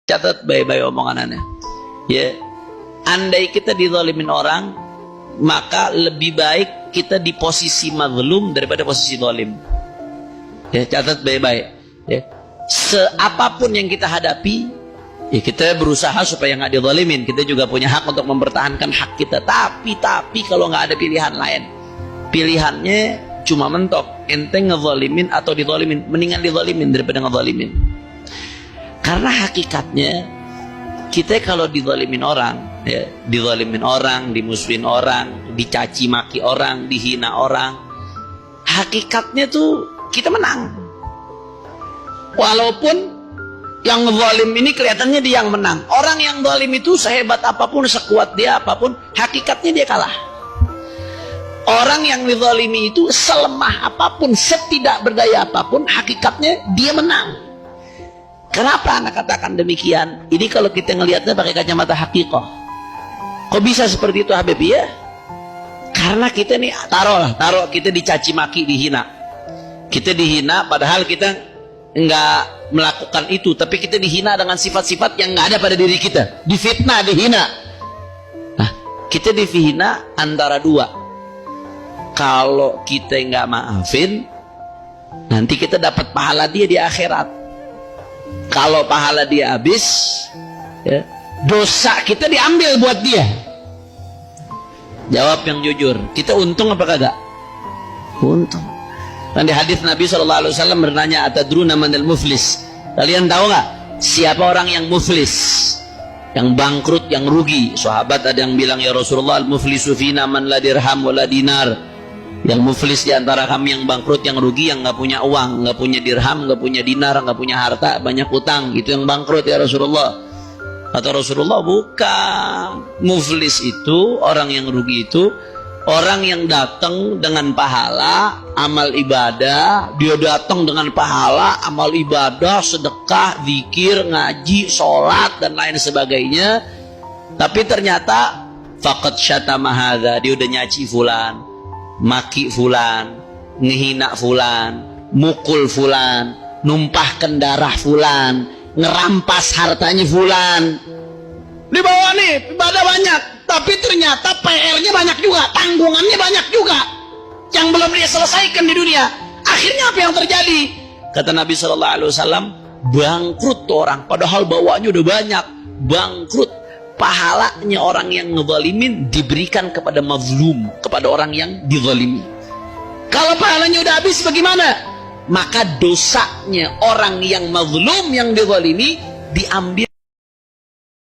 Catat baik-baik omongannya. Ya, andai kita dizalimin orang, maka lebih baik kita di posisi mazlum daripada posisi zalim. Ya, catat baik-baik. Ya, seapapun yang kita hadapi, ya kita berusaha supaya nggak dizalimin. Kita juga punya hak untuk mempertahankan hak kita. Tapi kalau nggak ada pilihan lain, pilihannya cuma mentok. Ente ngezalimin atau dizalimin, mendingan dizalimin daripada ngezalimin. Karena hakikatnya kita kalau dizalimin orang, ya, dizalimin orang, dimusuhin orang, dicaci maki orang, dihina orang, hakikatnya tuh kita menang. Walaupun yang zalim ini kelihatannya dia yang menang. Orang yang zalim itu sehebat apapun, sekuat dia apapun, hakikatnya dia kalah. Orang yang dizalimi itu selemah apapun, setidak berdaya apapun, hakikatnya dia menang. Kenapa anak katakan demikian? Ini kalau kita ngelihatnya pakai kacamata hakikoh. Kok bisa seperti itu Habib? Ya, karena kita nih taruh kita dicaci maki, dihina. Kita dihina padahal kita nggak melakukan itu, tapi kita dihina dengan sifat-sifat yang nggak ada pada diri kita. Difitnah, dihina. Nah, kita dihina antara dua. Kalau kita nggak maafin, nanti kita dapat pahala dia di akhirat. Kalau pahala dia habis, ya, dosa kita diambil buat dia. Jawab yang jujur, kita untung apa kagak? Untung. Dan di hadis Nabi SAW bertanya, atadruna manil muflis? Kalian tahu nggak siapa orang yang muflis, yang bangkrut, yang rugi? Sahabat ada yang bilang, ya Rasulullah, al-muflisu fina man la dirham wa la dinar. Yang muflis di antara kami, yang bangkrut, yang rugi, yang nggak punya uang, nggak punya dirham, nggak punya dinar, nggak punya harta, banyak utang, itu yang bangkrut ya Rasulullah. Kata Rasulullah, bukan. Muflis itu, orang yang rugi itu, orang yang datang dengan pahala, amal ibadah, dia datang dengan pahala, amal ibadah, sedekah, zikir, ngaji, sholat, dan lain sebagainya. Tapi ternyata, faqad syatama hadza, dia udah nyaci fulan, maki fulan, ngehina fulan, mukul fulan, numpahkan darah fulan, ngerampas hartanya fulan. Dibawa nih, ibadah banyak, tapi ternyata PR-nya banyak juga, tanggungannya banyak juga, yang belum dia selesaikan di dunia. Akhirnya apa yang terjadi? Kata Nabi SAW, bangkrut orang, padahal bawaannya udah banyak, bangkrut. Pahalanya orang yang ngezalimin diberikan kepada mazlum, kepada orang yang dizalimi. Kalau pahalanya udah habis bagaimana? Maka dosanya orang yang mazlum, yang dizalimi, diambil